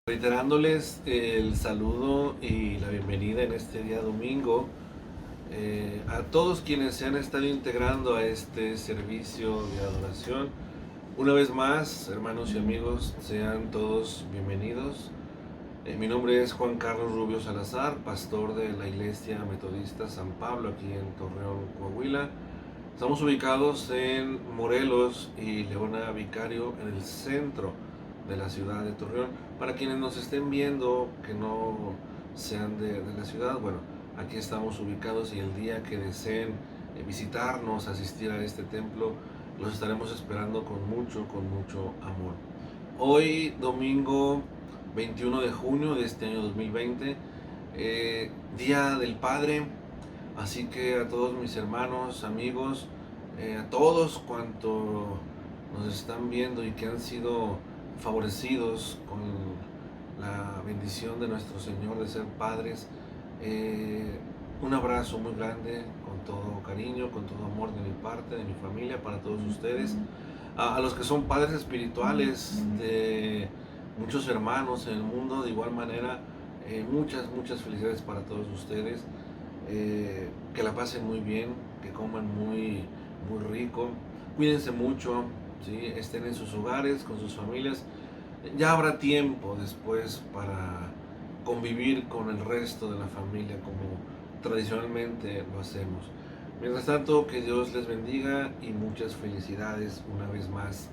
Reiterándoles el saludo y la bienvenida en este día domingo a todos quienes se han estado integrando a este servicio de adoración. Una vez más, hermanos y amigos, sean todos bienvenidos. Mi nombre es Juan Carlos Rubio Salazar, pastor de la Iglesia Metodista San Pablo aquí en Torreón, Coahuila. Estamos ubicados en Morelos y Leona Vicario, en el centro de la ciudad de Torreón. Para quienes nos estén viendo que no sean de la ciudad, bueno, aquí estamos ubicados y el día que deseen visitarnos, asistir a este templo, los estaremos esperando con mucho amor. Hoy, domingo 21 de junio de este año 2020, Día del Padre, así que a todos mis hermanos, amigos, a todos cuantos nos están viendo y que han sido favorecidos con la bendición de nuestro Señor de ser padres, un abrazo muy grande, con todo cariño, con todo amor de mi parte, de mi familia, para todos ustedes. A los que son padres espirituales de muchos hermanos en el mundo, de igual manera, muchas felicidades para todos ustedes. Que la pasen muy bien, que coman muy rico, cuídense mucho, ¿sí? Estén en sus hogares, con sus familias. Ya habrá tiempo después para convivir con el resto de la familia como tradicionalmente lo hacemos. Mientras tanto, que Dios les bendiga y muchas felicidades una vez más.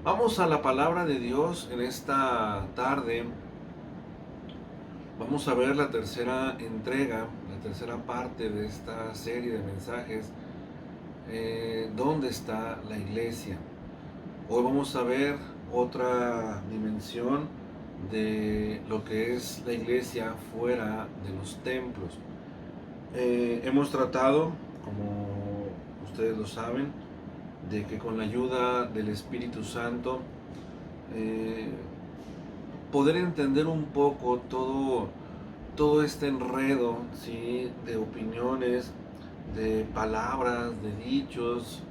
Vamos a la palabra de Dios en esta tarde. Vamos a ver la tercera entrega, la tercera parte de esta serie de mensajes, ¿dónde está la iglesia? Hoy vamos a ver otra dimensión de lo que es la iglesia fuera de los templos. Hemos tratado, como ustedes lo saben, de que con la ayuda del Espíritu Santo, eh, poder entender un poco todo este enredo, ¿sí? De opiniones, de palabras, de dichos,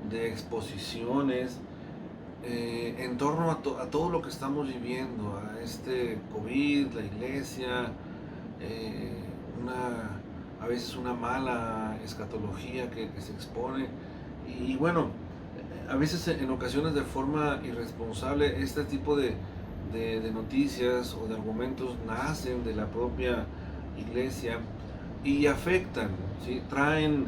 de exposiciones, en torno a todo lo que estamos viviendo, a este COVID, la iglesia, eh, a veces una mala escatología que se expone. Y bueno, a veces en ocasiones de forma irresponsable este tipo de noticias o de argumentos nacen de la propia iglesia y afectan, ¿sí? Traen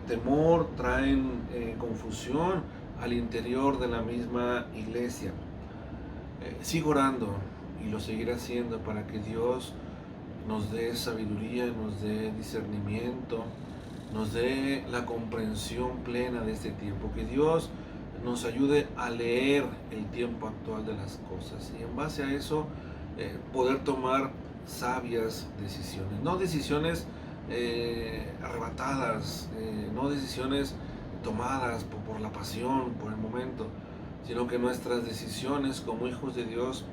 temor, traen confusión al interior de la misma iglesia. Sigo orando y lo seguiré haciendo para que Dios nos dé sabiduría, nos dé discernimiento, nos dé la comprensión plena de este tiempo, que Dios nos ayude a leer el tiempo actual de las cosas y en base a eso poder tomar sabias decisiones, no decisiones arrebatadas, no decisiones tomadas por la pasión, por el momento, sino que nuestras decisiones como hijos de Dios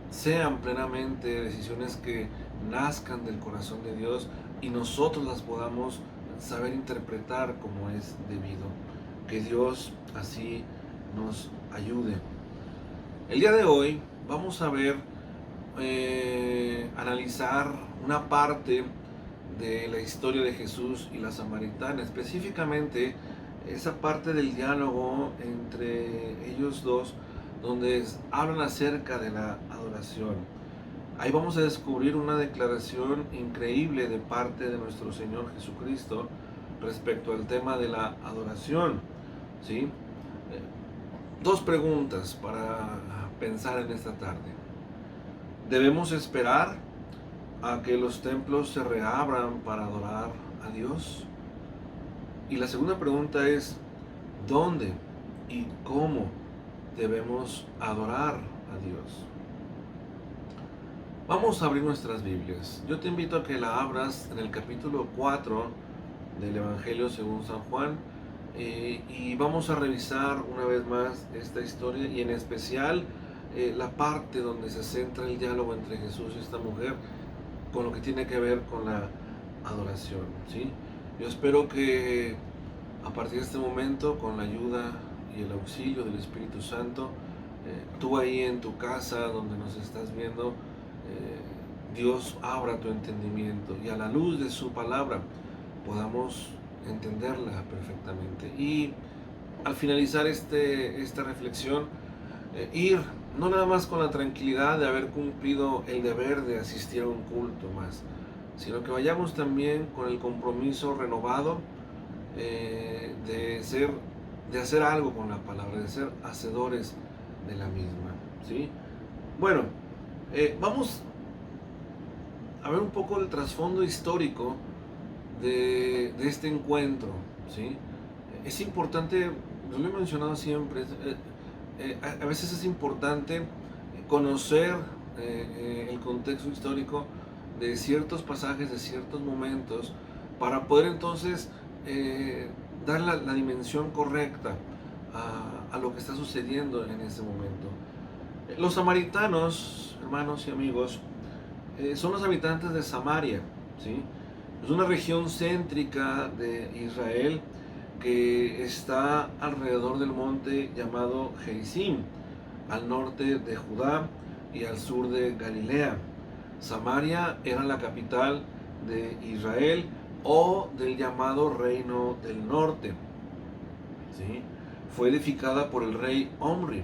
sean plenamente decisiones que nazcan del corazón de Dios y nosotros las podamos saber interpretar como es debido. Que Dios así nos ayude. El día de hoy vamos a ver, analizar una parte de la historia de Jesús y la samaritana, específicamente esa parte del diálogo entre ellos dos, donde hablan acerca de la adoración. Ahí vamos a descubrir una declaración increíble de parte de nuestro Señor Jesucristo respecto al tema de la adoración, ¿sí? Dos preguntas para pensar en esta tarde. ¿Debemos esperar a que los templos se reabran para adorar a Dios? Y la segunda pregunta es, ¿dónde y cómo debemos adorar a Dios? Vamos a abrir nuestras Biblias. Yo te invito a que la abras en el capítulo 4 del Evangelio según San Juan, y vamos a revisar una vez más esta historia y en especial la parte donde se centra el diálogo entre Jesús y esta mujer con lo que tiene que ver con la adoración, ¿sí? Yo espero que a partir de este momento, con la ayuda y el auxilio del Espíritu Santo, tú ahí en tu casa donde nos estás viendo, Dios abra tu entendimiento y a la luz de su palabra podamos entenderla perfectamente. Y al finalizar esta reflexión, ir no nada más con la tranquilidad de haber cumplido el deber de asistir a un culto más, sino que vayamos también con el compromiso renovado de hacer algo con la palabra, de ser hacedores de la misma, ¿sí? Bueno, vamos a ver un poco el trasfondo histórico de este encuentro, ¿sí? Es importante, yo lo he mencionado siempre, a veces es importante conocer el contexto histórico de ciertos pasajes, de ciertos momentos, para poder entonces dar la dimensión correcta a lo que está sucediendo en ese momento. Los samaritanos, hermanos y amigos, son los habitantes de Samaria, ¿sí? Es una región céntrica de Israel que está alrededor del monte llamado Gerizim, al norte de Judá y al sur de Galilea. Samaria era la capital de Israel o del llamado Reino del Norte, ¿sí? Fue edificada por el rey Omri.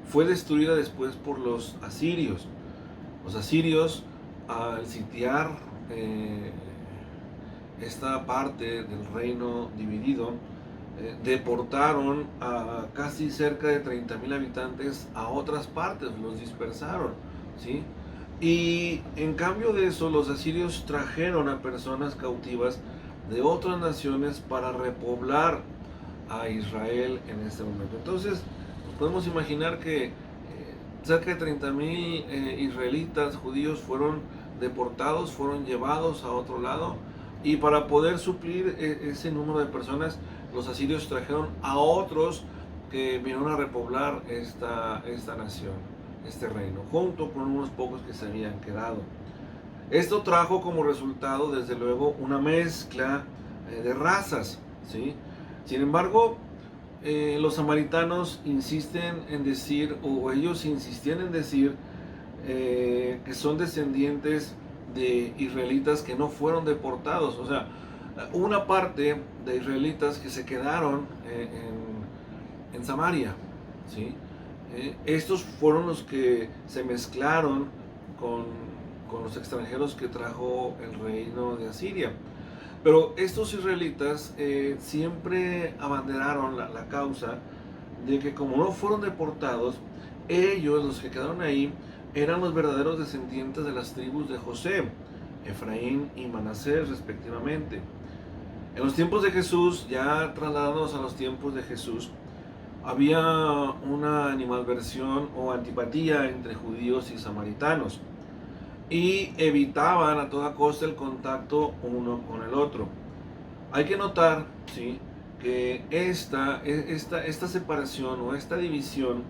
Fue destruida después por los asirios. Los asirios, al sitiar esta parte del reino dividido, deportaron a casi cerca de 30,000 habitantes a otras partes, los dispersaron, ¿sí? Y en cambio de eso, los asirios trajeron a personas cautivas de otras naciones para repoblar a Israel en este momento. Entonces, podemos imaginar que cerca de 30,000 israelitas, judíos, fueron deportados, fueron llevados a otro lado, y para poder suplir ese número de personas, los asirios trajeron a otros que vinieron a repoblar esta nación, este reino, junto con unos pocos que se habían quedado. Esto trajo como resultado, desde luego, una mezcla de razas, ¿sí? Sin embargo, los samaritanos insisten en decir, o ellos insistían en decir, que son descendientes de israelitas que no fueron deportados. O sea, una parte de israelitas que se quedaron en Samaria, ¿sí? Estos fueron los que se mezclaron con los extranjeros que trajo el reino de Asiria. Pero estos israelitas siempre abanderaron la causa de que, como no fueron deportados, ellos, los que quedaron ahí, eran los verdaderos descendientes de las tribus de José, Efraín y Manasés respectivamente. En los tiempos de Jesús, ya trasladados a los tiempos de Jesús, había una animadversión o antipatía entre judíos y samaritanos, y evitaban a toda costa el contacto uno con el otro. Hay que notar, ¿sí?, que esta separación o esta división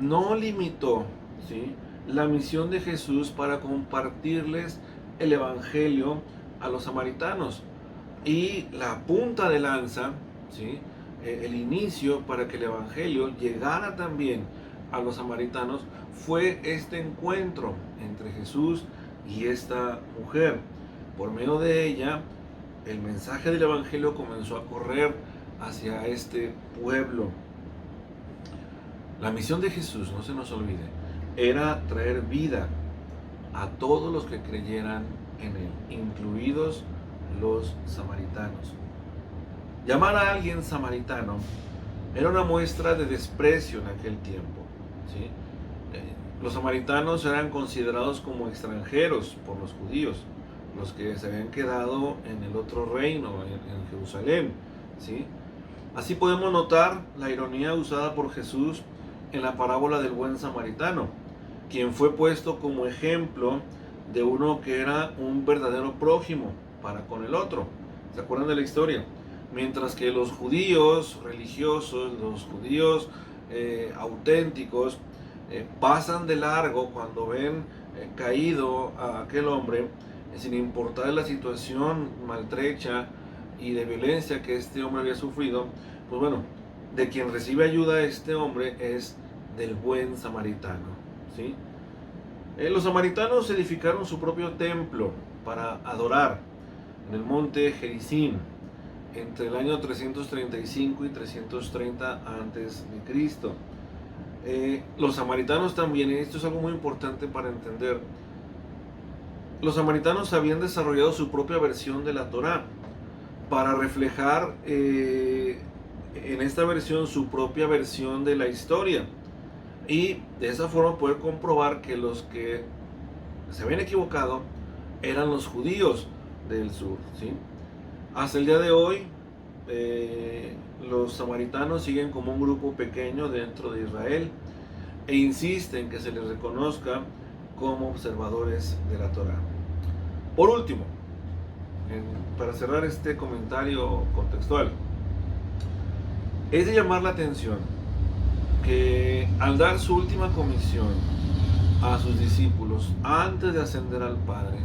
no limitó, ¿sí?, la misión de Jesús para compartirles el evangelio a los samaritanos. Y la punta de lanza, ¿sí?, el inicio para que el evangelio llegara también a los samaritanos, fue este encuentro entre Jesús y esta mujer. Por medio de ella, el mensaje del evangelio comenzó a correr hacia este pueblo. La misión de Jesús, no se nos olvide, era traer vida a todos los que creyeran en él, incluidos los samaritanos. Llamar a alguien samaritano era una muestra de desprecio en aquel tiempo, ¿sí? Los samaritanos eran considerados como extranjeros por los judíos, los que se habían quedado en el otro reino, en Jerusalén, ¿sí? Así podemos notar la ironía usada por Jesús en la parábola del buen samaritano, quien fue puesto como ejemplo de uno que era un verdadero prójimo para con el otro. ¿Se acuerdan de la historia? Mientras que los judíos religiosos, los judíos auténticos, pasan de largo cuando ven caído a aquel hombre, sin importar la situación maltrecha y de violencia que este hombre había sufrido, pues bueno, de quien recibe ayuda este hombre es del buen samaritano, ¿sí? Los samaritanos edificaron su propio templo para adorar en el monte Gerizim entre el año 335 y 330 antes de Cristo. Los samaritanos también, y esto es algo muy importante para entender, los samaritanos habían desarrollado su propia versión de la Torá para reflejar en esta versión su propia versión de la historia, y de esa forma poder comprobar que los que se habían equivocado eran los judíos del sur, ¿sí? Hasta el día de hoy, los samaritanos siguen como un grupo pequeño dentro de Israel e insisten que se les reconozca como observadores de la Torá. Por último, para cerrar este comentario contextual, es de llamar la atención que al dar su última comisión a sus discípulos antes de ascender al Padre,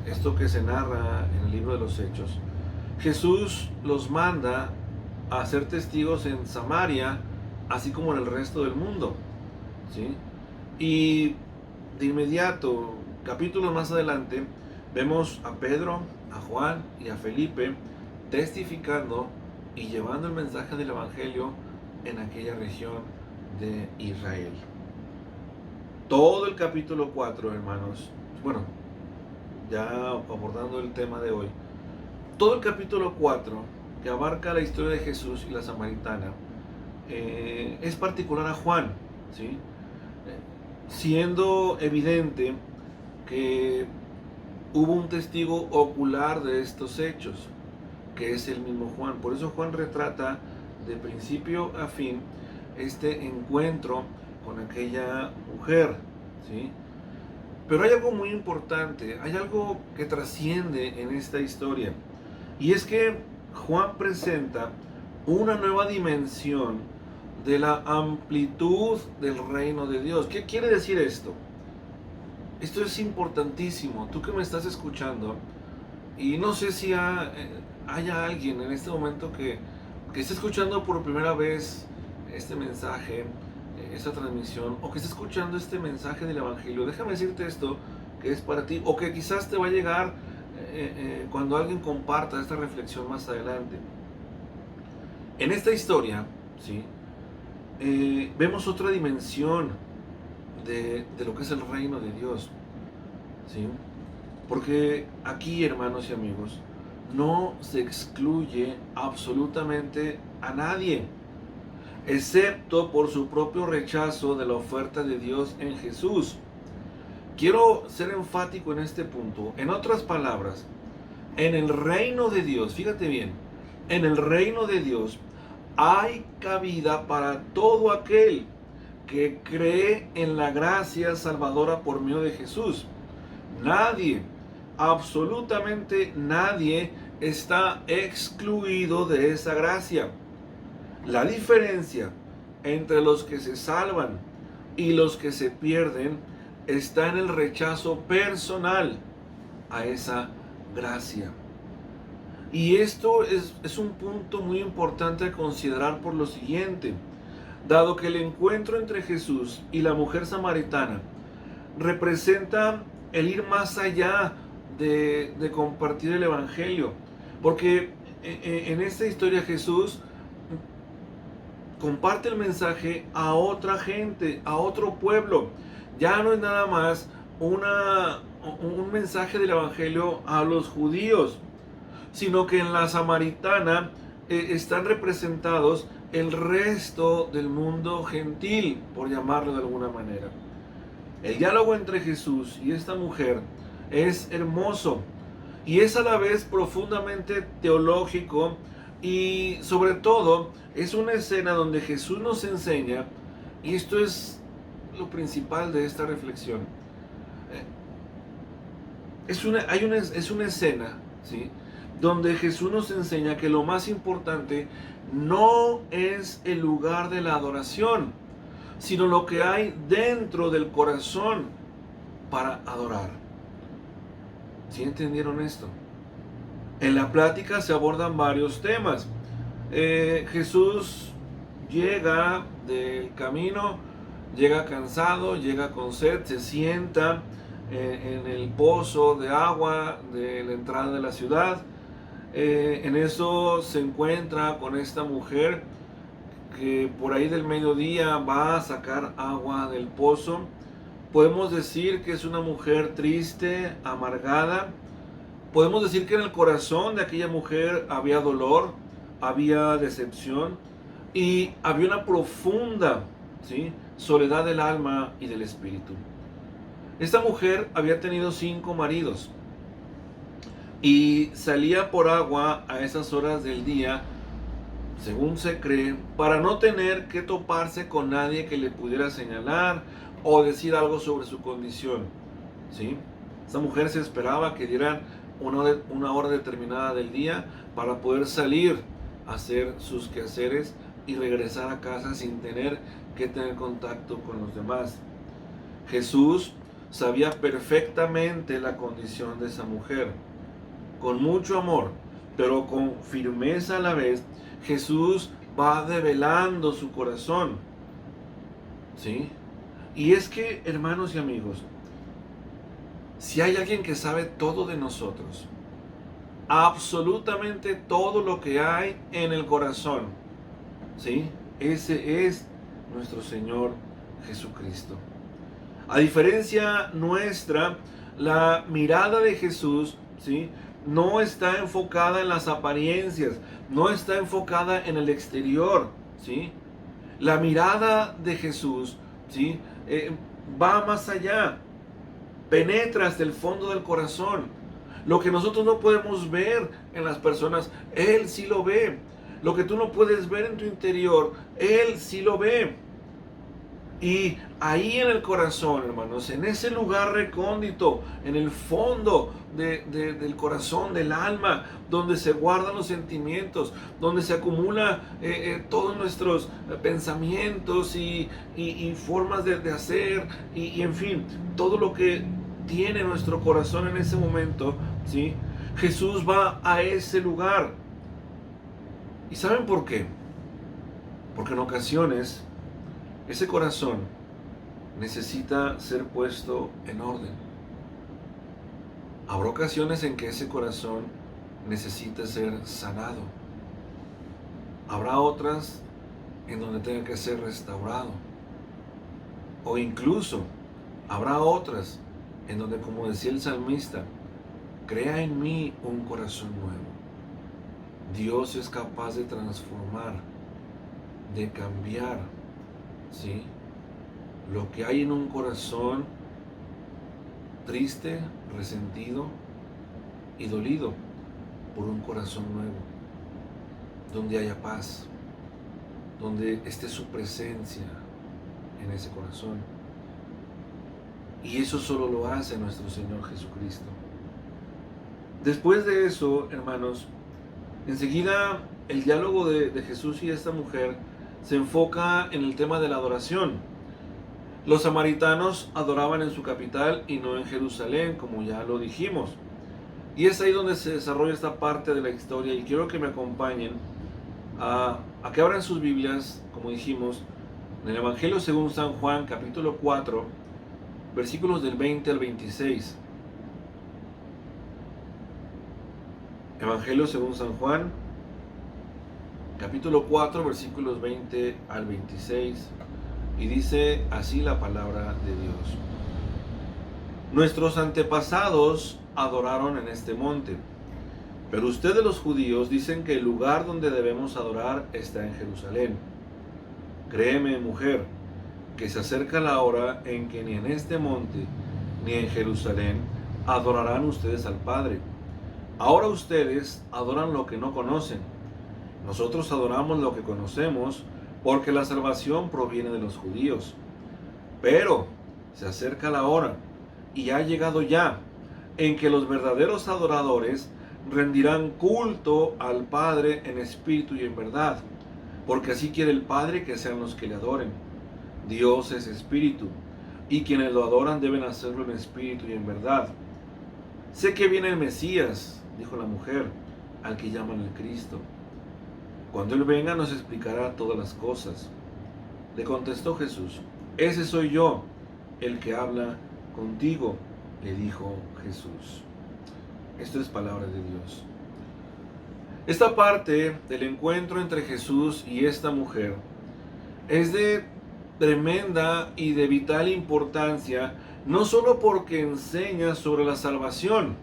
esto que se narra en el libro de los Hechos, Jesús los manda a ser testigos en Samaria, así como en el resto del mundo, ¿sí? Y de inmediato, capítulos más adelante, vemos a Pedro, a Juan y a Felipe testificando y llevando el mensaje del Evangelio en aquella región de Israel. Todo el capítulo 4, hermanos, bueno, ya abordando el tema de hoy, todo el capítulo 4, que abarca la historia de Jesús y la samaritana, es particular a Juan, ¿sí? Siendo evidente que hubo un testigo ocular de estos hechos, que es el mismo Juan. Por eso Juan retrata de principio a fin este encuentro con aquella mujer, ¿sí? Pero hay algo muy importante, hay algo que trasciende en esta historia, y es que Juan presenta una nueva dimensión de la amplitud del reino de Dios. ¿Qué quiere decir esto? Esto es importantísimo. Tú que me estás escuchando, y no sé si haya alguien en este momento que esté escuchando por primera vez este mensaje, esta transmisión, o que esté escuchando este mensaje del Evangelio, déjame decirte esto que es para ti, o que quizás te va a llegar cuando alguien comparta esta reflexión más adelante. En esta historia, ¿sí? Vemos otra dimensión de lo que es el reino de Dios, ¿sí? Porque aquí, hermanos y amigos, no se excluye absolutamente a nadie, excepto por su propio rechazo de la oferta de Dios en Jesús. Quiero ser enfático en este punto. En otras palabras, en el reino de Dios, fíjate bien, en el reino de Dios hay cabida para todo aquel que cree en la gracia salvadora por medio de Jesús. Nadie, absolutamente nadie, está excluido de esa gracia. La diferencia entre los que se salvan y los que se pierden está en el rechazo personal a esa gracia. Y esto es un punto muy importante a considerar por lo siguiente. Dado que el encuentro entre Jesús y la mujer samaritana representa el ir más allá de compartir el Evangelio, porque en esta historia Jesús comparte el mensaje a otra gente, a otro pueblo. Ya no es nada más un mensaje del Evangelio a los judíos, sino que en la samaritana están representados el resto del mundo gentil, por llamarlo de alguna manera. El diálogo entre Jesús y esta mujer es hermoso y es a la vez profundamente teológico, y sobre todo es una escena donde Jesús nos enseña, y esto es lo principal de esta reflexión, es una escena, ¿sí?, donde Jesús nos enseña que lo más importante no es el lugar de la adoración, sino lo que hay dentro del corazón para adorar. ¿Sí entendieron esto? En la plática se abordan varios temas. Jesús llega del camino Llega cansado, llega con sed, se sienta en el pozo de agua de la entrada de la ciudad. En eso se encuentra con esta mujer que por ahí del mediodía va a sacar agua del pozo. Podemos decir que es una mujer triste, amargada. Podemos decir que en el corazón de aquella mujer había dolor, había decepción y había una profunda, ¿sí?, soledad del alma y del espíritu. Esta mujer había tenido 5 maridos y salía por agua a esas horas del día, según se cree, para no tener que toparse con nadie que le pudiera señalar o decir algo sobre su condición, ¿sí? Esta mujer se esperaba que dieran una hora determinada del día para poder salir a hacer sus quehaceres y regresar a casa sin tener que tener contacto con los demás. Jesús sabía perfectamente la condición de esa mujer. Con mucho amor, pero con firmeza a la vez, Jesús va develando su corazón, ¿sí? Y es que, hermanos y amigos, si hay alguien que sabe todo de nosotros, absolutamente todo lo que hay en el corazón, ¿sí?, ese es nuestro Señor Jesucristo. A diferencia nuestra, la mirada de Jesús, ¿sí?, no está enfocada en las apariencias, no está enfocada en el exterior, ¿sí? La mirada de Jesús, ¿sí?, va más allá, penetra hasta el fondo del corazón. Lo que nosotros no podemos ver en las personas, Él sí lo ve. Lo que tú no puedes ver en tu interior, Él sí lo ve. Y ahí en el corazón, hermanos, en ese lugar recóndito, en el fondo del corazón, del alma, donde se guardan los sentimientos, donde se acumula todos nuestros pensamientos y formas de hacer, y en fin, todo lo que tiene nuestro corazón en ese momento, ¿sí? Jesús va a ese lugar. ¿Y saben por qué? Porque en ocasiones ese corazón necesita ser puesto en orden. Habrá ocasiones en que ese corazón necesita ser sanado. Habrá otras en donde tenga que ser restaurado. O incluso habrá otras en donde, como decía el salmista, crea en mí un corazón nuevo. Dios es capaz de transformar, de cambiar, ¿sí?, lo que hay en un corazón triste, resentido y dolido, por un corazón nuevo, donde haya paz, donde esté su presencia en ese corazón. Y eso solo lo hace nuestro Señor Jesucristo. Después de eso, hermanos, enseguida el diálogo de Jesús y esta mujer se enfoca en el tema de la adoración. Los samaritanos adoraban en su capital y no en Jerusalén, como ya lo dijimos. Y es ahí donde se desarrolla esta parte de la historia, y quiero que me acompañen a que abran sus Biblias, como dijimos, en el Evangelio según San Juan, capítulo 4, versículos del 20 al 26. Evangelio según San Juan, capítulo 4, versículos 20 al 26. Y dice así la palabra de Dios. Nuestros antepasados adoraron en este monte, pero ustedes los judíos dicen que el lugar donde debemos adorar está en Jerusalén. Créeme, mujer, que se acerca la hora en que ni en este monte ni en Jerusalén adorarán ustedes al Padre. Ahora ustedes adoran lo que no conocen. Nosotros adoramos lo que conocemos, porque la salvación proviene de los judíos. Pero se acerca la hora, y ha llegado ya, en que los verdaderos adoradores rendirán culto al Padre en espíritu y en verdad, porque así quiere el Padre que sean los que le adoren. Dios es espíritu, y quienes lo adoran deben hacerlo en espíritu y en verdad. Sé que viene el Mesías, dijo la mujer, al que llaman el Cristo. Cuando Él venga nos explicará todas las cosas. Le contestó Jesús: ese soy yo, el que habla contigo, le dijo Jesús. Esto es palabra de Dios. Esta parte del encuentro entre Jesús y esta mujer es de tremenda y de vital importancia, no solo porque enseña sobre la salvación,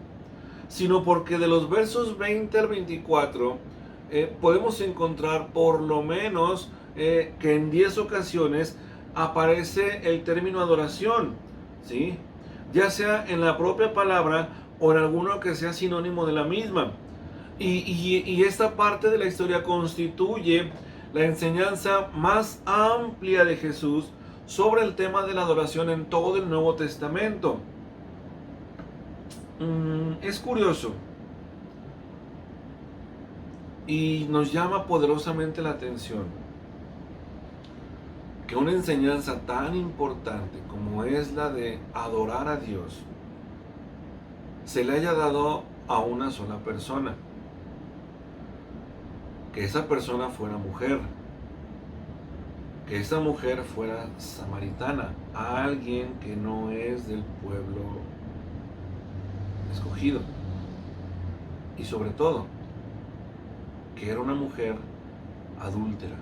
sino porque de los versos 20 al 24 podemos encontrar por lo menos que en 10 ocasiones aparece el término adoración, ¿sí? Ya sea en la propia palabra o en alguno que sea sinónimo de la misma. Y esta parte de la historia constituye la enseñanza más amplia de Jesús sobre el tema de la adoración en todo el Nuevo Testamento. Es curioso y nos llama poderosamente la atención que una enseñanza tan importante como es la de adorar a Dios se le haya dado a una sola persona. Que esa persona fuera mujer, que esa mujer fuera samaritana, alguien que no es del pueblo escogido, y sobre todo, que era una mujer adúltera.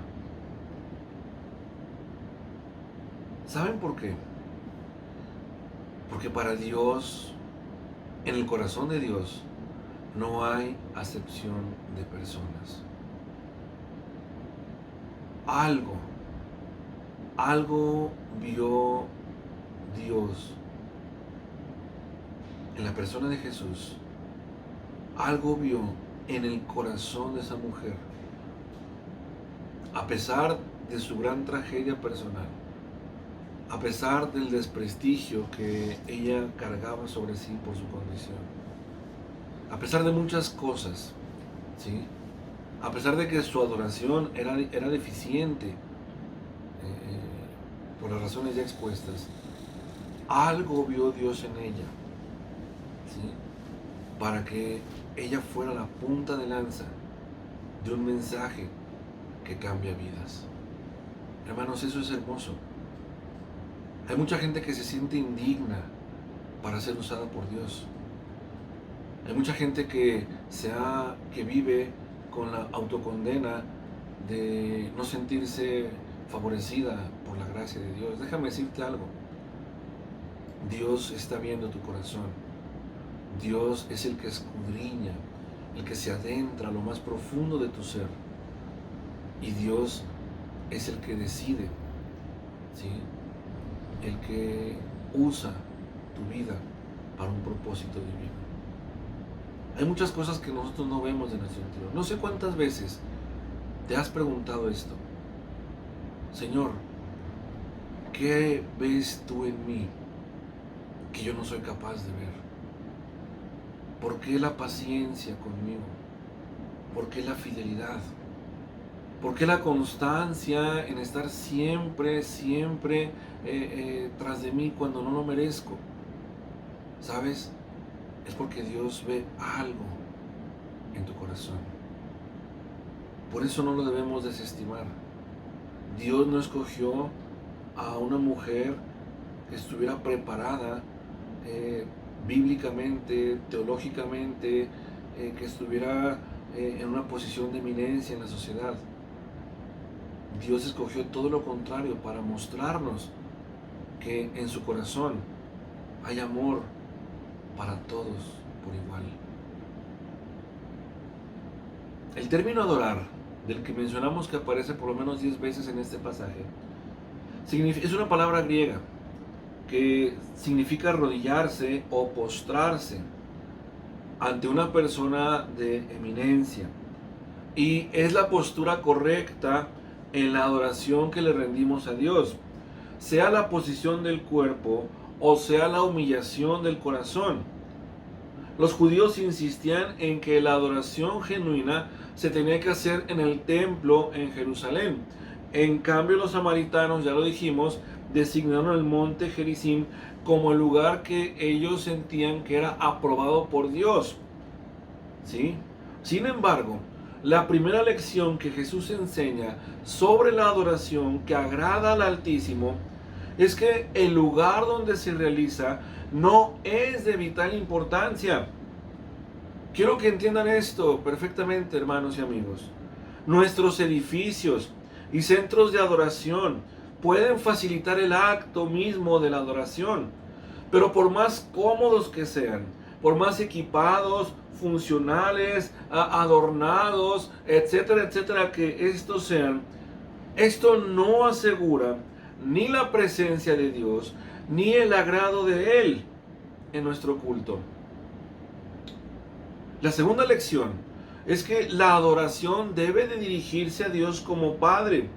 ¿Saben por qué? Porque para Dios, en el corazón de Dios, no hay acepción de personas. Algo vio Dios en la persona de Jesús. Algo vio en el corazón de esa mujer. A pesar de su gran tragedia personal, a pesar del desprestigio que ella cargaba sobre sí por su condición, a pesar de muchas cosas, ¿sí? A pesar de que su adoración era deficiente, por las razones ya expuestas, algo vio Dios en ella, ¿sí? Para que ella fuera la punta de lanza de un mensaje que cambia vidas. Hermanos, eso es hermoso. Hay mucha gente que se siente indigna para ser usada por Dios. Hay mucha gente que vive con la autocondena de no sentirse favorecida por la gracia de Dios. Déjame decirte algo. Dios está viendo tu corazón. Dios es el que escudriña, el que se adentra a lo más profundo de tu ser. Y Dios es el que decide, ¿sí? El que usa tu vida para un propósito divino. Hay muchas cosas que nosotros no vemos de nuestro interior. No sé cuántas veces te has preguntado esto. Señor, ¿qué ves tú en mí que yo no soy capaz de ver? ¿Por qué la paciencia conmigo? ¿Por qué la fidelidad? ¿Por qué la constancia en estar siempre tras de mí cuando no lo merezco? ¿Sabes? Es porque Dios ve algo en tu corazón. Por eso no lo debemos desestimar. Dios no escogió a una mujer que estuviera preparada bíblicamente, teológicamente, que estuviera en una posición de eminencia en la sociedad. Dios escogió todo lo contrario para mostrarnos que en su corazón hay amor para todos por igual. El término adorar, del que mencionamos que aparece por lo menos 10 veces en este pasaje, es una palabra griega que significa arrodillarse o postrarse ante una persona de eminencia, y es la postura correcta en la adoración que le rendimos a Dios, sea la posición del cuerpo o sea la humillación del corazón. Los judíos insistían en que la adoración genuina se tenía que hacer en el templo en Jerusalén. En cambio, los samaritanos, ya lo dijimos, designaron el monte Gerizim como el lugar que ellos sentían que era aprobado por Dios, ¿sí? Sin embargo, la primera lección que Jesús enseña sobre la adoración que agrada al Altísimo es que el lugar donde se realiza no es de vital importancia. Quiero que entiendan esto perfectamente, hermanos y amigos. Nuestros edificios y centros de adoración pueden facilitar el acto mismo de la adoración, pero por más cómodos que sean, por más equipados, funcionales, adornados, etcétera, etcétera, que estos sean, esto no asegura ni la presencia de Dios, ni el agrado de Él en nuestro culto. La segunda lección es que la adoración debe de dirigirse a Dios como Padre,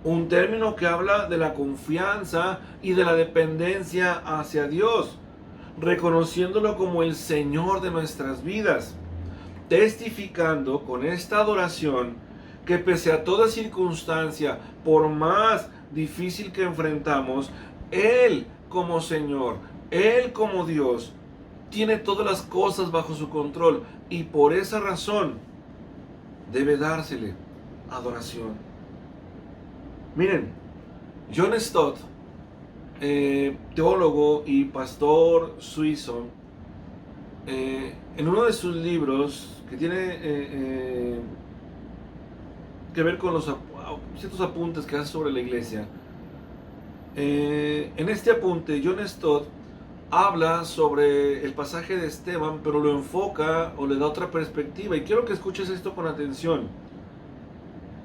un término que habla de la confianza y de la dependencia hacia Dios, reconociéndolo como el Señor de nuestras vidas, testificando con esta adoración que pese a toda circunstancia, por más difícil que enfrentamos, Él como Señor, Él como Dios, tiene todas las cosas bajo su control y por esa razón debe dársele adoración. Miren, John Stott, teólogo y pastor suizo, en uno de sus libros que tiene que ver con ciertos apuntes que hace sobre la iglesia, en este apunte John Stott habla sobre el pasaje de Esteban, pero lo enfoca o le da otra perspectiva, y quiero que escuches esto con atención.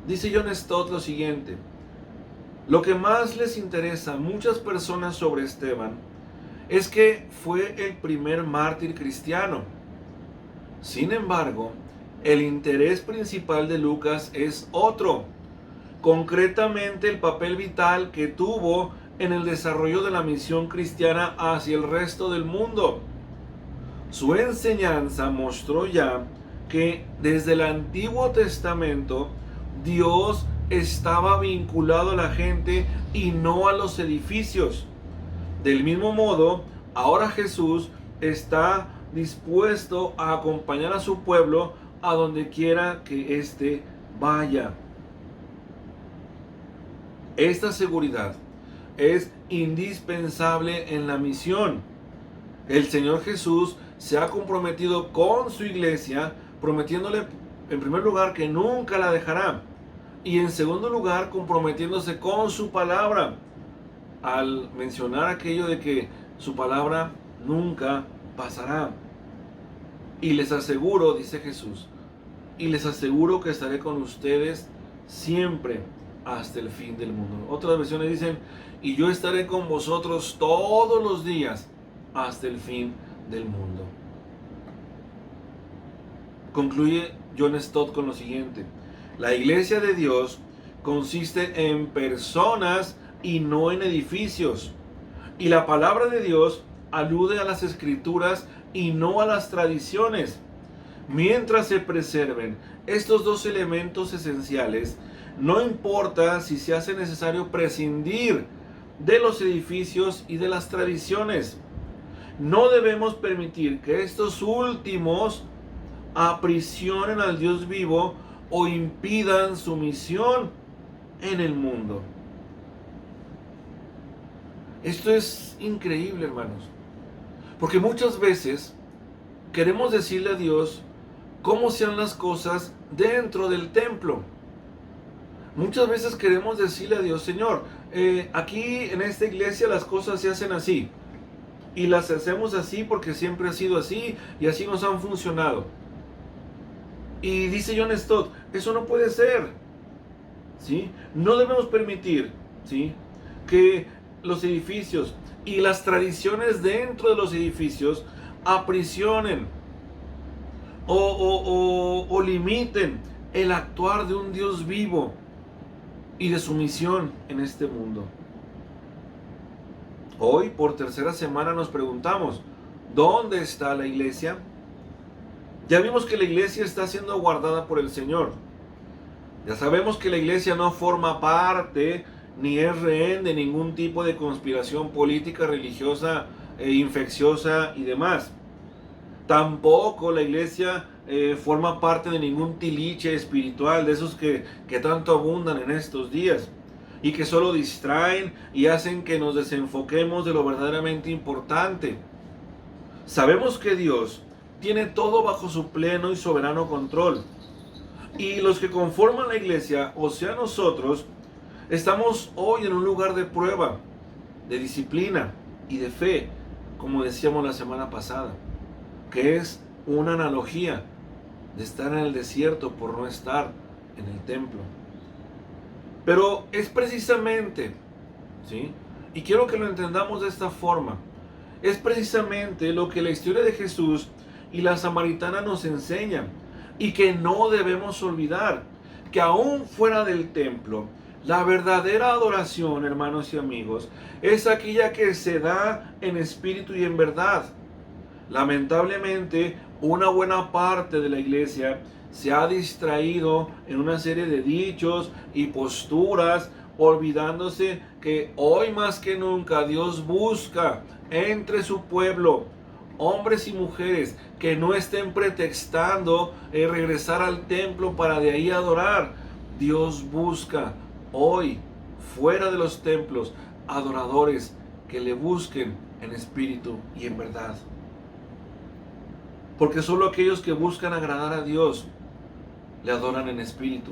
Dice John Stott lo siguiente: lo que más les interesa a muchas personas sobre Esteban es que fue el primer mártir cristiano. Sin embargo, el interés principal de Lucas es otro, concretamente el papel vital que tuvo en el desarrollo de la misión cristiana hacia el resto del mundo. Su enseñanza mostró ya que desde el Antiguo Testamento Dios estaba vinculado a la gente y no a los edificios. Del mismo modo, ahora Jesús está dispuesto a acompañar a su pueblo a donde quiera que éste vaya. Esta seguridad es indispensable en la misión. El Señor Jesús se ha comprometido con su iglesia, prometiéndole en primer lugar que nunca la dejará, y en segundo lugar comprometiéndose con su palabra, al mencionar aquello de que su palabra nunca pasará. Y les aseguro, dice Jesús, y les aseguro que estaré con ustedes siempre hasta el fin del mundo. Otras versiones dicen, y yo estaré con vosotros todos los días hasta el fin del mundo. Concluye John Stott con lo siguiente: la iglesia de Dios consiste en personas y no en edificios. Y la palabra de Dios alude a las escrituras y no a las tradiciones. Mientras se preserven estos dos elementos esenciales, no importa si se hace necesario prescindir de los edificios y de las tradiciones. No debemos permitir que estos últimos aprisionen al Dios vivo o impidan su misión en el mundo. Esto es increíble, hermanos, porque muchas veces queremos decirle a Dios cómo sean las cosas dentro del templo. Muchas veces queremos decirle a Dios, Señor, aquí en esta iglesia las cosas se hacen así, y las hacemos así porque siempre ha sido así y así nos han funcionado. Y dice John Stott, eso no puede ser, ¿sí? No debemos permitir, ¿sí?, que los edificios y las tradiciones dentro de los edificios aprisionen o limiten el actuar de un Dios vivo y de su misión en este mundo. Hoy, por tercera semana, nos preguntamos, ¿dónde está la iglesia? Ya vimos que la iglesia está siendo guardada por el Señor. Ya sabemos que la iglesia no forma parte ni es rehén de ningún tipo de conspiración política, religiosa, infecciosa y demás. Tampoco la iglesia forma parte de ningún tiliche espiritual, de esos que tanto abundan en estos días. y que solo distraen y hacen que nos desenfoquemos de lo verdaderamente importante. Sabemos que Dios tiene todo bajo su pleno y soberano control. Y los que conforman la iglesia, o sea nosotros, estamos hoy en un lugar de prueba, de disciplina y de fe, como decíamos la semana pasada, que es una analogía de estar en el desierto por no estar en el templo. Pero es precisamente, ¿sí? Y quiero que lo entendamos de esta forma, es precisamente lo que la historia de Jesús y la samaritana nos enseñan, y que no debemos olvidar, que aún fuera del templo, la verdadera adoración, hermanos y amigos, es aquella que se da en espíritu y en verdad. Lamentablemente, una buena parte de la iglesia se ha distraído en una serie de dichos y posturas, olvidándose que hoy más que nunca Dios busca entre su pueblo hombres y mujeres que no estén pretextando regresar al templo para de ahí adorar. Dios busca hoy, fuera de los templos, adoradores que le busquen en espíritu y en verdad. Porque solo aquellos que buscan agradar a Dios le adoran en espíritu.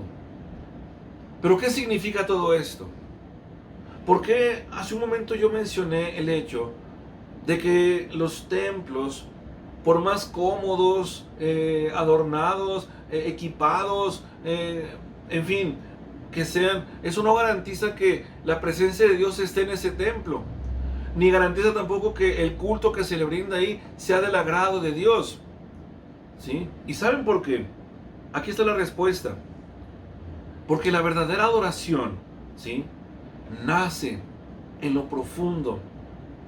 ¿Pero qué significa todo esto? Porque hace un momento yo mencioné el hecho de que los templos, por más cómodos, adornados, equipados, en fin, que sean, eso no garantiza que la presencia de Dios esté en ese templo, ni garantiza tampoco que el culto que se le brinda ahí sea del agrado de Dios, ¿sí? ¿Y saben por qué? Aquí está la respuesta. Porque la verdadera adoración, ¿sí?, nace en lo profundo,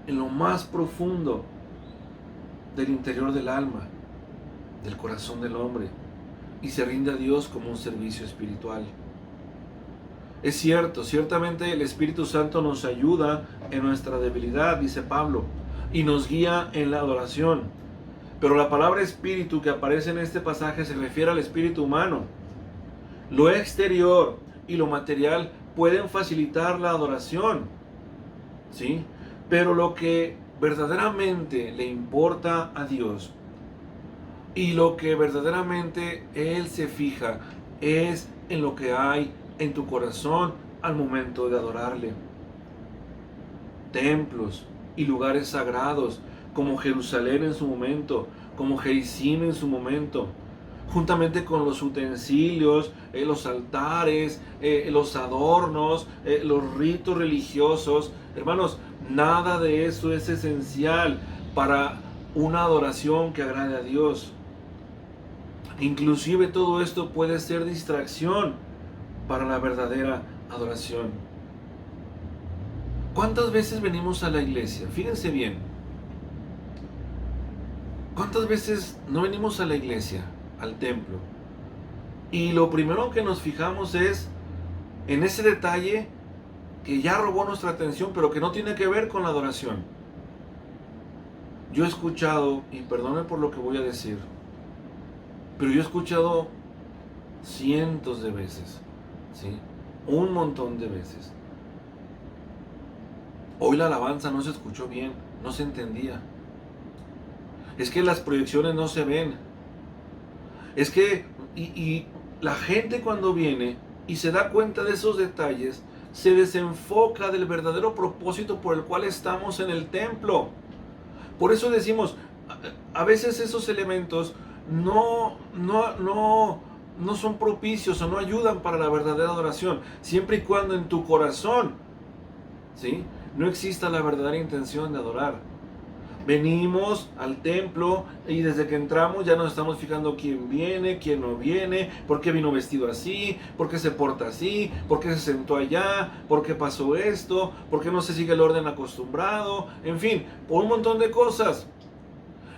en lo más profundo del interior del alma, del corazón del hombre, y se rinde a Dios como un servicio espiritual. Es cierto, ciertamente el Espíritu Santo nos ayuda en nuestra debilidad, dice Pablo, y nos guía en la adoración. Pero la palabra espíritu que aparece en este pasaje se refiere al espíritu humano. Lo exterior y lo material pueden facilitar la adoración, ¿sí? Pero lo que verdaderamente le importa a Dios y lo que verdaderamente Él se fija es en lo que hay en tu corazón al momento de adorarle. Templos y lugares sagrados como Jerusalén en su momento, como Gerizim en su momento, juntamente con los utensilios, los altares, los adornos, los ritos religiosos. Hermanos, nada de eso es esencial para una adoración que agrade a Dios. Inclusive todo esto puede ser distracción para la verdadera adoración. ¿Cuántas veces venimos a la iglesia? Fíjense bien. ¿Cuántas veces no venimos a la iglesia, al templo? Y lo primero que nos fijamos es en ese detalle que ya robó nuestra atención, pero que no tiene que ver con la adoración. Yo he escuchado, y perdone por lo que voy a decir, pero yo he escuchado cientos de veces, ¿sí?, un montón de veces: hoy la alabanza no se escuchó bien, no se entendía. Es que las proyecciones no se ven. Es que, y la gente cuando viene y se da cuenta de esos detalles, se desenfoca del verdadero propósito por el cual estamos en el templo. Por eso decimos, a veces esos elementos no son propicios o no ayudan para la verdadera adoración, siempre y cuando en tu corazón, ¿sí?, no exista la verdadera intención de adorar. Venimos al templo y desde que entramos ya nos estamos fijando quién viene, quién no viene, por qué vino vestido así, por qué se porta así, por qué se sentó allá, por qué pasó esto, por qué no se sigue el orden acostumbrado, en fin, por un montón de cosas.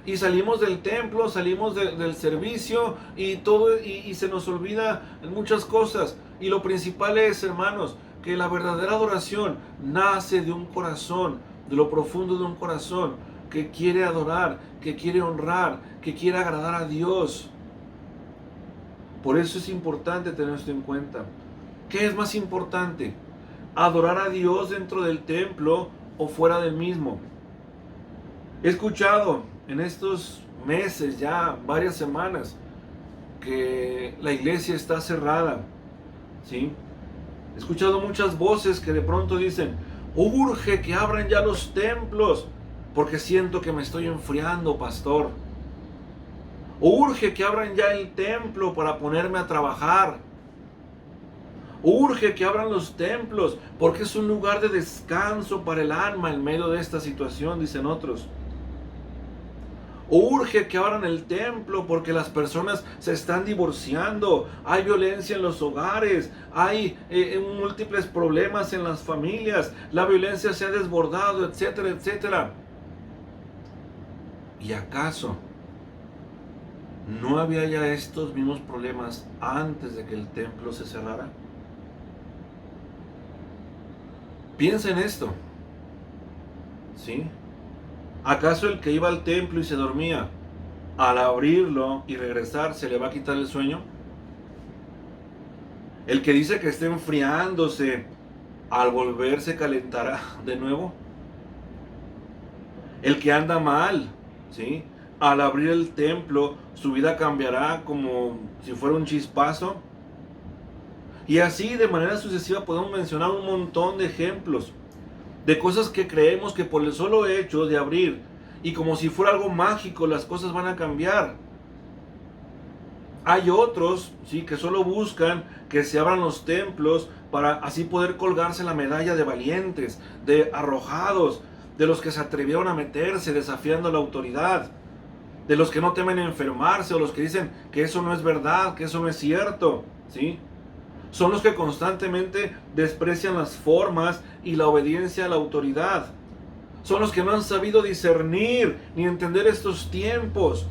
Y salimos del templo, salimos del servicio y todo, y se nos olvida muchas cosas. Y lo principal es, hermanos, que la verdadera adoración nace de un corazón, de lo profundo de un corazón que quiere adorar, que quiere honrar, que quiere agradar a Dios. Por eso es importante tener esto en cuenta. ¿Qué es más importante? adorar a Dios dentro del templo o fuera del mismo. He escuchado en estos meses, ya varias semanas, que la iglesia está cerrada, ¿sí? He escuchado muchas voces que de pronto dicen: urge que abran ya los templos, porque siento que me estoy enfriando, pastor. Urge que abran ya el templo para ponerme a trabajar. Urge que abran los templos, porque es un lugar de descanso para el alma en medio de esta situación, dicen otros. Urge que abran el templo porque las personas se están divorciando, hay violencia en los hogares, hay múltiples problemas en las familias, la violencia se ha desbordado, etcétera, etcétera. ¿Y acaso no había ya estos mismos problemas antes de que el templo se cerrara? Piensa en esto, ¿sí? ¿Acaso el que iba al templo y se dormía, al abrirlo y regresar, se le va a quitar el sueño? El que dice que está enfriándose, al volver se calentará de nuevo. El que anda mal, ¿sí? Al abrir el templo, su vida cambiará como si fuera un chispazo. Y así de manera sucesiva podemos mencionar un montón de ejemplos de cosas que creemos que por el solo hecho de abrir y como si fuera algo mágico las cosas van a cambiar. Hay otros, sí, que solo buscan que se abran los templos para así poder colgarse la medalla de valientes, de arrojados, de los que se atrevieron a meterse desafiando a la autoridad, de los que no temen enfermarse o los que dicen que eso no es verdad, que eso no es cierto, ¿sí? Son los que constantemente desprecian las formas y la obediencia a la autoridad. Son los que no han sabido discernir ni entender estos tiempos.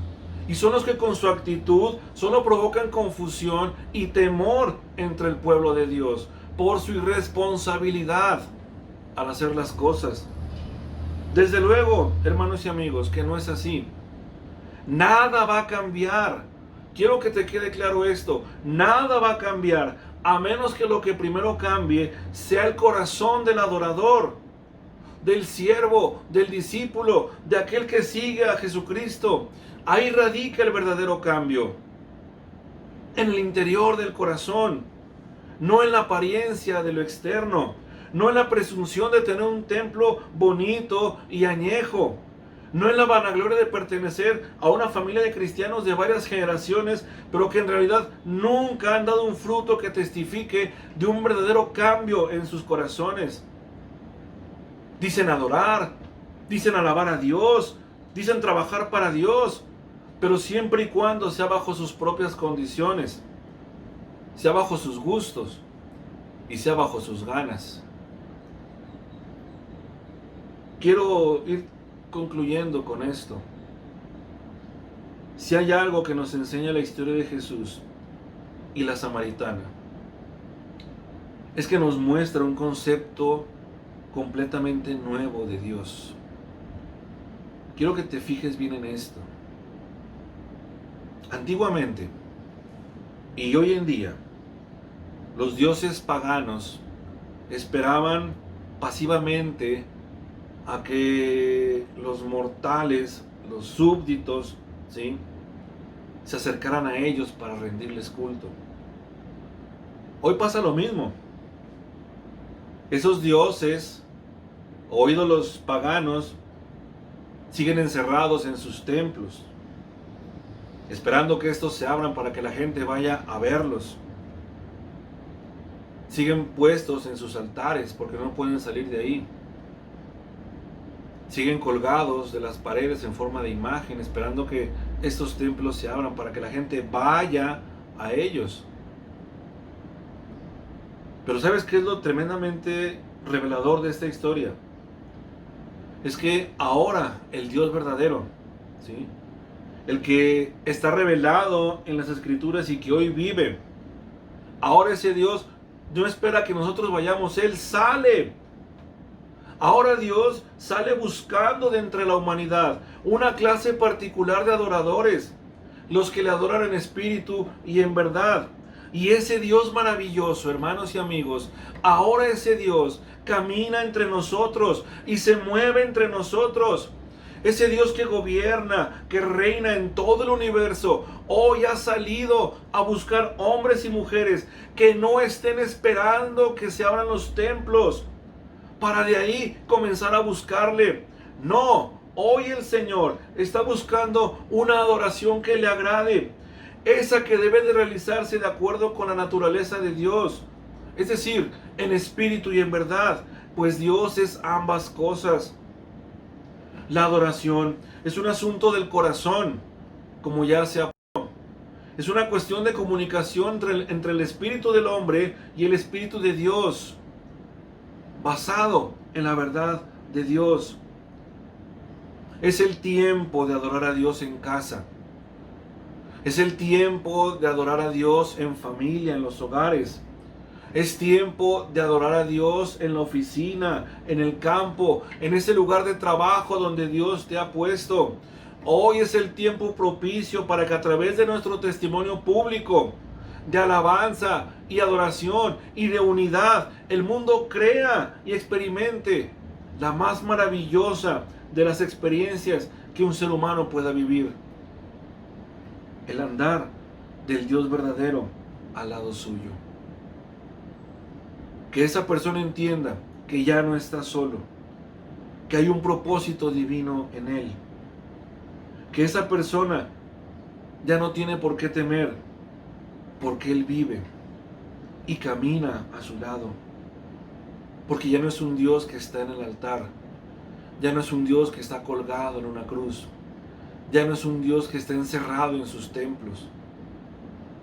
Y son los que con su actitud solo provocan confusión y temor entre el pueblo de Dios por su irresponsabilidad al hacer las cosas. Desde luego, hermanos y amigos, que no es así. Nada va a cambiar. Quiero que te quede claro esto. Nada va a cambiar a menos que lo que primero cambie sea el corazón del adorador, del siervo, del discípulo, de aquel que sigue a Jesucristo. Ahí radica el verdadero cambio, en el interior del corazón, no en la apariencia de lo externo, no en la presunción de tener un templo bonito y añejo, no en la vanagloria de pertenecer a una familia de cristianos de varias generaciones, pero que en realidad nunca han dado un fruto que testifique de un verdadero cambio en sus corazones. Dicen adorar, dicen alabar a Dios, dicen trabajar para Dios, pero siempre y cuando sea bajo sus propias condiciones, sea bajo sus gustos y sea bajo sus ganas. Quiero ir concluyendo con esto. Si hay algo que nos enseña la historia de Jesús y la samaritana, es que nos muestra un concepto completamente nuevo de Dios. Quiero que te fijes bien en esto. Antiguamente y hoy en día, los dioses paganos esperaban pasivamente a que los mortales, los súbditos, ¿sí?, se acercaran a ellos para rendirles culto. Hoy pasa lo mismo. Esos dioses o ídolos paganos siguen encerrados en sus templos, esperando que estos se abran para que la gente vaya a verlos. Siguen puestos en sus altares porque no pueden salir de ahí. Siguen colgados de las paredes en forma de imagen, esperando que estos templos se abran para que la gente vaya a ellos. Pero ¿sabes qué es lo tremendamente revelador de esta historia? Es que ahora el Dios verdadero, ¿sí?, el que está revelado en las Escrituras y que hoy vive, ahora ese Dios no espera que nosotros vayamos, Él sale. Ahora Dios sale buscando de entre la humanidad una clase particular de adoradores, los que le adoran en espíritu y en verdad. Y ese Dios maravilloso, hermanos y amigos, ahora ese Dios camina entre nosotros y se mueve entre nosotros. Ese Dios que gobierna, que reina en todo el universo, hoy ha salido a buscar hombres y mujeres que no estén esperando que se abran los templos para de ahí comenzar a buscarle. No, hoy el Señor está buscando una adoración que le agrade, esa que debe de realizarse de acuerdo con la naturaleza de Dios, es decir, en espíritu y en verdad, pues Dios es ambas cosas. La adoración es un asunto del corazón, como ya se ha. Es una cuestión de comunicación entre el espíritu del hombre y el espíritu de Dios, basado en la verdad de Dios. Es el tiempo de adorar a Dios en casa. Es el tiempo de adorar a Dios en familia, en los hogares. Es tiempo de adorar a Dios en la oficina, en el campo, en ese lugar de trabajo donde Dios te ha puesto. Hoy es el tiempo propicio para que a través de nuestro testimonio público, de alabanza y adoración y de unidad, el mundo crea y experimente la más maravillosa de las experiencias que un ser humano pueda vivir. El andar del Dios verdadero al lado suyo. Que esa persona entienda que ya no está solo, que hay un propósito divino en él, que esa persona ya no tiene por qué temer, porque él vive y camina a su lado, porque ya no es un Dios que está en el altar, ya no es un Dios que está colgado en una cruz, ya no es un Dios que está encerrado en sus templos,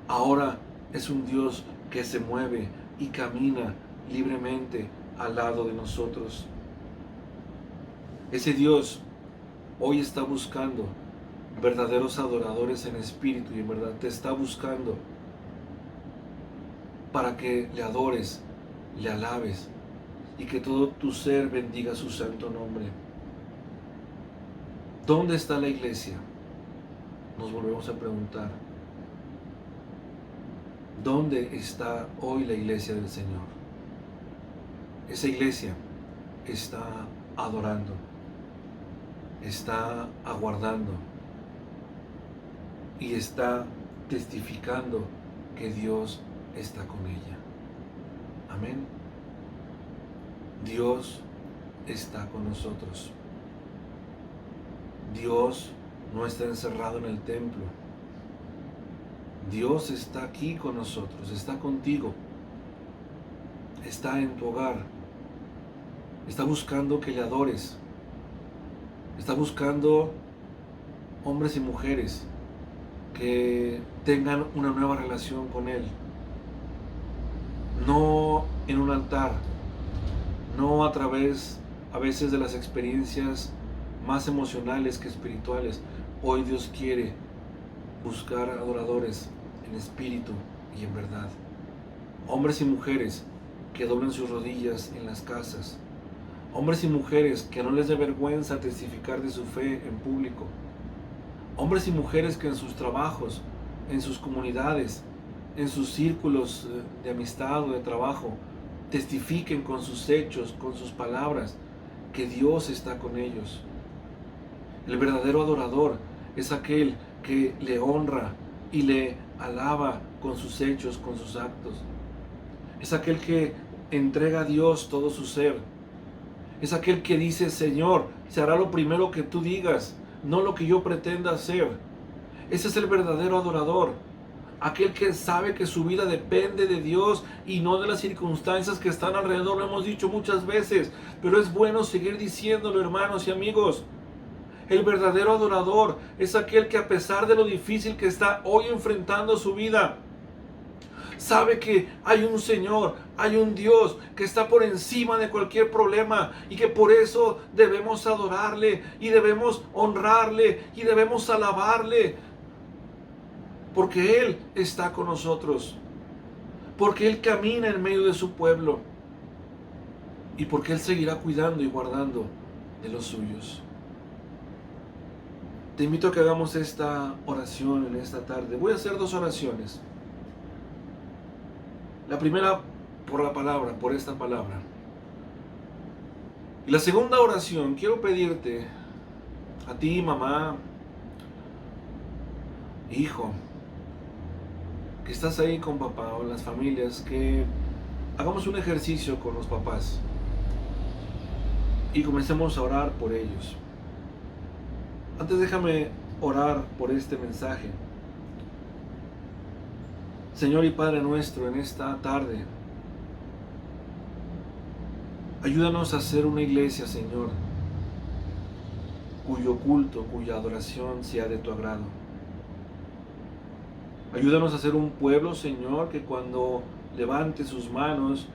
ahora es un Dios que se mueve y camina libremente al lado de nosotros. Ese Dios hoy está buscando verdaderos adoradores en espíritu y en verdad. Te está buscando para que le adores, le alabes y que todo tu ser bendiga su santo nombre. ¿Dónde está la iglesia? Nos volvemos a preguntar. ¿Dónde está hoy la iglesia del Señor? Esa iglesia está adorando, está aguardando y está testificando que Dios está con ella. Amén. Dios está con nosotros. Dios no está encerrado en el templo. Dios está aquí con nosotros, está contigo, está en tu hogar. Está buscando que le adores. Está buscando hombres y mujeres que tengan una nueva relación con Él. No en un altar, no a través a veces de las experiencias más emocionales que espirituales. Hoy Dios quiere buscar adoradores en espíritu y en verdad. Hombres y mujeres que doblen sus rodillas en las casas. Hombres y mujeres que no les dé vergüenza testificar de su fe en público. Hombres y mujeres que en sus trabajos, en sus comunidades, en sus círculos de amistad o de trabajo, testifiquen con sus hechos, con sus palabras, que Dios está con ellos. El verdadero adorador es aquel que le honra y le alaba con sus hechos, con sus actos. Es aquel que entrega a Dios todo su ser. Es aquel que dice: Señor, se hará lo primero que tú digas, no lo que yo pretenda hacer. Ese es el verdadero adorador. Aquel que sabe que su vida depende de Dios y no de las circunstancias que están alrededor. Lo hemos dicho muchas veces, pero es bueno seguir diciéndolo, hermanos y amigos. El verdadero adorador es aquel que, a pesar de lo difícil que está hoy enfrentando su vida, sabe que hay un Señor, hay un Dios que está por encima de cualquier problema y que por eso debemos adorarle y debemos honrarle y debemos alabarle. Porque Él está con nosotros, porque Él camina en medio de su pueblo y porque Él seguirá cuidando y guardando de los suyos. Te invito a que hagamos esta oración en esta tarde. Voy a hacer 2 oraciones. La primera por la palabra, por esta palabra. Y la segunda oración, quiero pedirte a ti, mamá, hijo, que estás ahí con papá o en las familias, que hagamos un ejercicio con los papás y comencemos a orar por ellos. Antes déjame orar por este mensaje. Señor y Padre nuestro, en esta tarde, ayúdanos a ser una iglesia, Señor, cuyo culto, cuya adoración sea de tu agrado. Ayúdanos a ser un pueblo, Señor, que cuando levante sus manos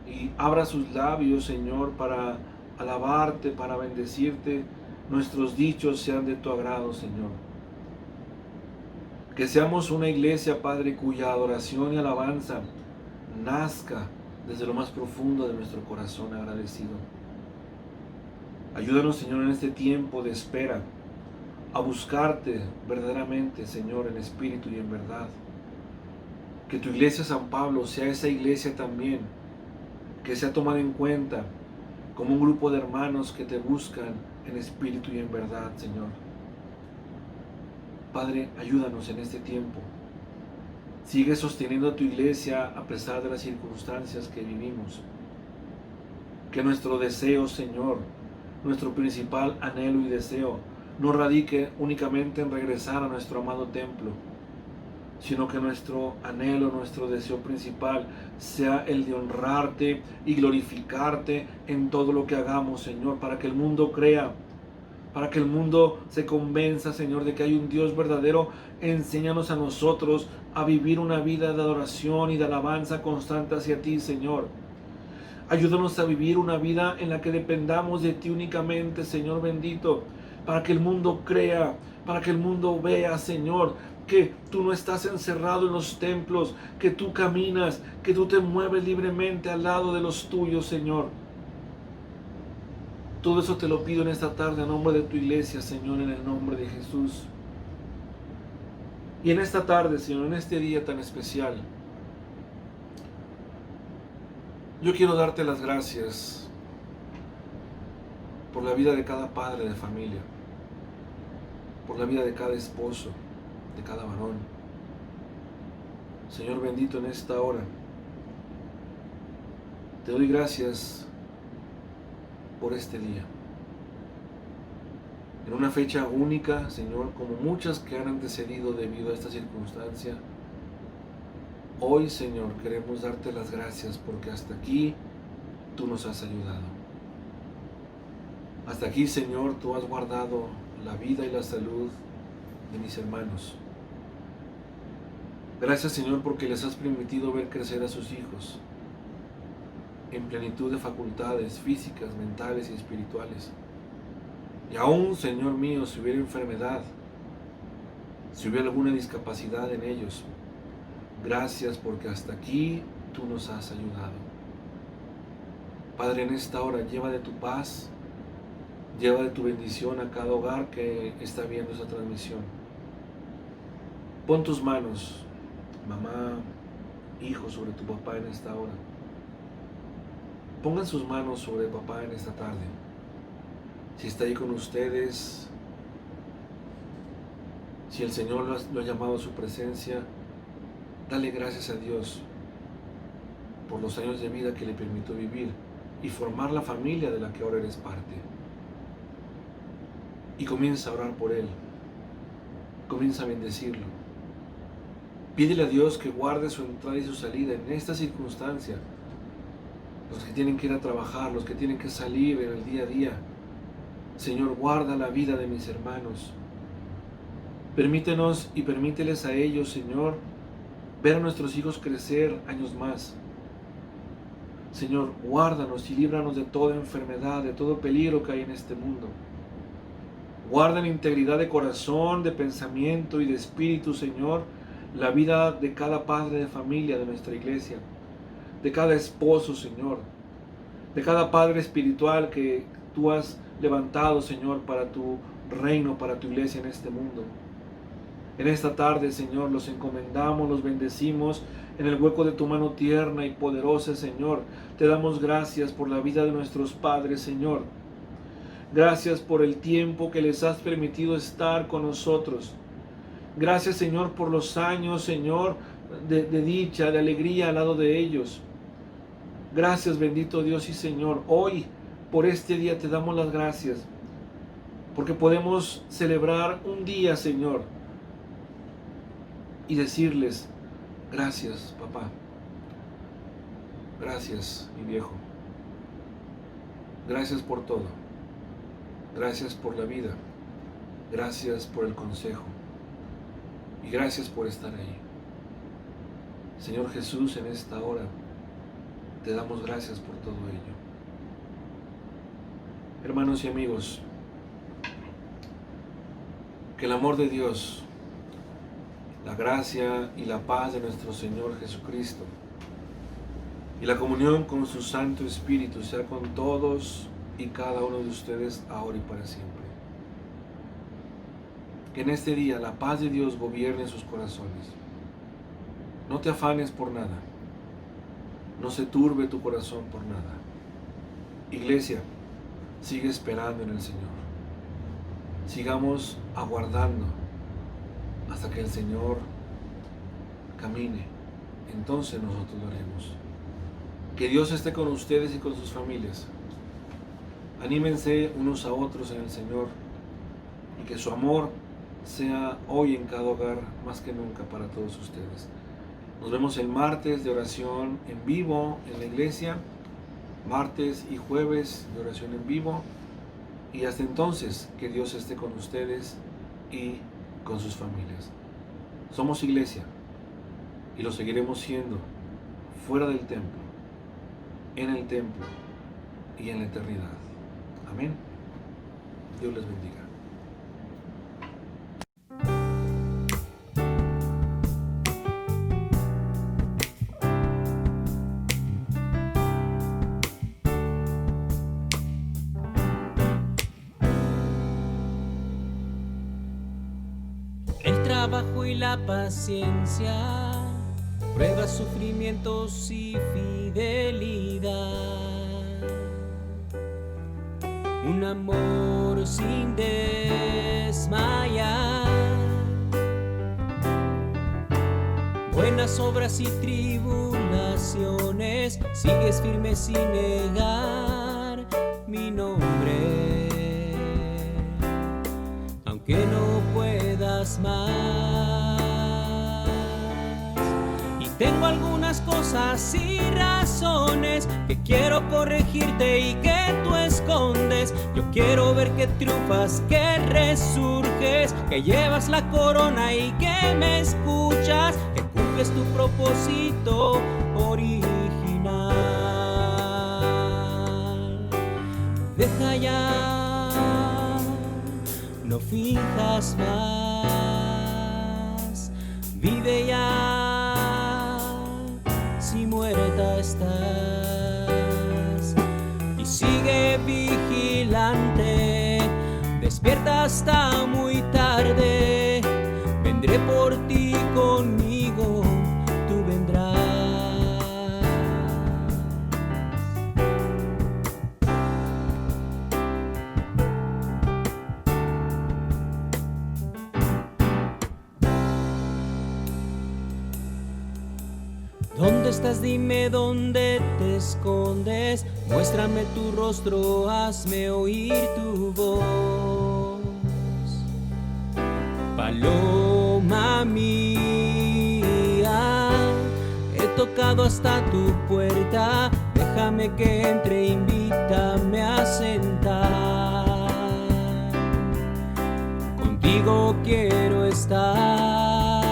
y abra sus labios, Señor, para alabarte, para bendecirte, nuestros dichos sean de tu agrado, Señor. Que seamos una iglesia, Padre, cuya adoración y alabanza nazca desde lo más profundo de nuestro corazón agradecido. Ayúdanos, Señor, en este tiempo de espera, a buscarte verdaderamente, Señor, en espíritu y en verdad. Que tu iglesia San Pablo sea esa iglesia también, que sea tomada en cuenta como un grupo de hermanos que te buscan en espíritu y en verdad, Señor. Padre, ayúdanos en este tiempo. Sigue sosteniendo a tu iglesia a pesar de las circunstancias que vivimos. Que nuestro deseo, Señor, nuestro principal anhelo y deseo, no radique únicamente en regresar a nuestro amado templo, sino que nuestro anhelo, nuestro deseo principal sea el de honrarte y glorificarte en todo lo que hagamos, Señor, para que el mundo crea, para que el mundo se convenza, Señor, de que hay un Dios verdadero. Enséñanos a nosotros a vivir una vida de adoración y de alabanza constante hacia ti, Señor. Ayúdanos a vivir una vida en la que dependamos de ti únicamente, Señor bendito, para que el mundo crea, para que el mundo vea, Señor, que tú no estás encerrado en los templos, que tú caminas, que tú te mueves libremente al lado de los tuyos, Señor. Todo eso te lo pido en esta tarde a nombre de tu iglesia, Señor, en el nombre de Jesús. Y en esta tarde, Señor, en este día tan especial, yo quiero darte las gracias por la vida de cada padre de familia, por la vida de cada esposo, de cada varón. Señor bendito, en esta hora, te doy gracias por este día. En una fecha única, Señor, como muchas que han antecedido debido a esta circunstancia, hoy, Señor, queremos darte las gracias porque hasta aquí tú nos has ayudado. Hasta aquí, Señor, tú has guardado la vida y la salud de mis hermanos. Gracias, Señor, porque les has permitido ver crecer a sus hijos en plenitud de facultades físicas, mentales y espirituales. Y aún, Señor mío, si hubiera enfermedad, si hubiera alguna discapacidad en ellos, gracias porque hasta aquí tú nos has ayudado. Padre, en esta hora lleva de tu paz, lleva de tu bendición a cada hogar que está viendo esta transmisión. Pon tus manos, mamá, hijo, sobre tu papá en esta hora. Pongan sus manos sobre papá en esta tarde. Si está ahí con ustedes, si el Señor lo ha llamado a su presencia, dale gracias a Dios por los años de vida que le permitió vivir y formar la familia de la que ahora eres parte. Y comienza a orar por él. Comienza a bendecirlo. Pídele a Dios que guarde su entrada y su salida en esta circunstancia. Los que tienen que ir a trabajar, los que tienen que salir en el día a día. Señor, guarda la vida de mis hermanos. Permítenos y permíteles a ellos, Señor, ver a nuestros hijos crecer años más. Señor, guárdanos y líbranos de toda enfermedad, de todo peligro que hay en este mundo. Guarda en integridad de corazón, de pensamiento y de espíritu, Señor, la vida de cada padre de familia de nuestra iglesia, de cada esposo, Señor, de cada padre espiritual que tú has levantado, Señor, para tu reino, para tu iglesia en este mundo. En esta tarde, Señor, los encomendamos, los bendecimos en el hueco de tu mano tierna y poderosa, Señor. Te damos gracias por la vida de nuestros padres, Señor. Gracias por el tiempo que les has permitido estar con nosotros. Gracias, Señor, por los años, Señor, de dicha, de alegría al lado de ellos. Gracias, bendito Dios y Señor. Hoy, por este día, te damos las gracias, porque podemos celebrar un día, Señor, y decirles: gracias, papá. Gracias, mi viejo. Gracias por todo. Gracias por la vida. Gracias por el consejo. Y gracias por estar ahí. Señor Jesús, en esta hora te damos gracias por todo ello. Hermanos y amigos, que el amor de Dios, la gracia y la paz de nuestro Señor Jesucristo y la comunión con su Santo Espíritu sea con todos y cada uno de ustedes ahora y para siempre. Que en este día la paz de Dios gobierne sus corazones. No te afanes por nada. No se turbe tu corazón por nada. Iglesia, sigue esperando en el Señor. Sigamos aguardando hasta que el Señor camine. Entonces nosotros lo haremos. Que Dios esté con ustedes y con sus familias. Anímense unos a otros en el Señor y que su amor sea hoy en cada hogar más que nunca para todos ustedes. Nos vemos el martes de oración en vivo en la iglesia, martes y jueves de oración en vivo, y hasta entonces que Dios esté con ustedes y con sus familias. Somos iglesia y lo seguiremos siendo fuera del templo, en el templo y en la eternidad. Amén. Dios les bendiga. El trabajo y la paciencia, pruebas, sufrimientos y fidelidad. Un amor sin desmayar. Buenas obras y tribulaciones, sigues firme sin negar mi nombre. Aunque no puedas más. Y tengo algunas cosas y razones que quiero corregirte y que tú escondes. Yo quiero ver que triunfas, que resurges, que llevas la corona y que me escuchas, que cumples tu propósito original. Deja ya, no finjas más, vive ya, si muerta estás. Y sigue vigilante, despierta hasta muy tarde. Vendré por ti, conmigo tú vendrás. ¿Dónde estás? Dime dónde te escondes. Muéstrame tu rostro, hazme oír tu voz. Paloma mía, he tocado hasta tu puerta. Déjame que entre, invítame a sentar. Contigo quiero estar.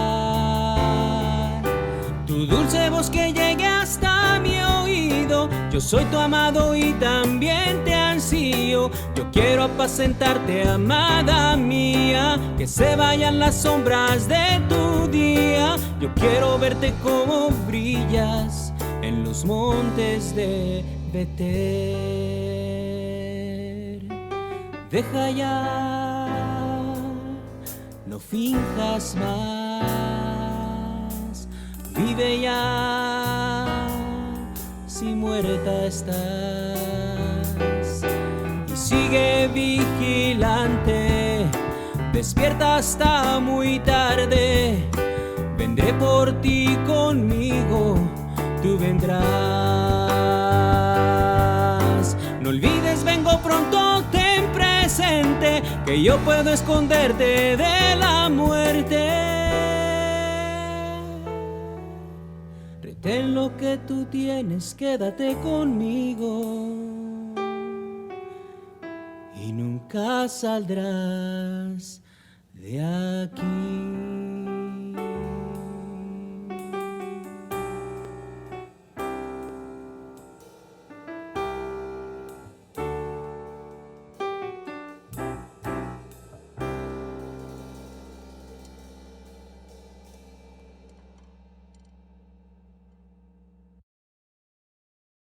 Tu dulce voz que llegue hasta mi oído. Yo soy tu amado y también te ansío. Yo quiero apacentarte, amada mía. Que se vayan las sombras de tu día. Yo quiero verte como brillas en los montes de Betel. Deja ya, no finjas más, vive ya, si muerta estás, y sigue vigilante, despierta hasta muy tarde, vendré por ti conmigo, tú vendrás. No olvides, vengo pronto, ten presente que yo puedo esconderte de la muerte. Retén lo que tú tienes, quédate conmigo y nunca saldrás de aquí.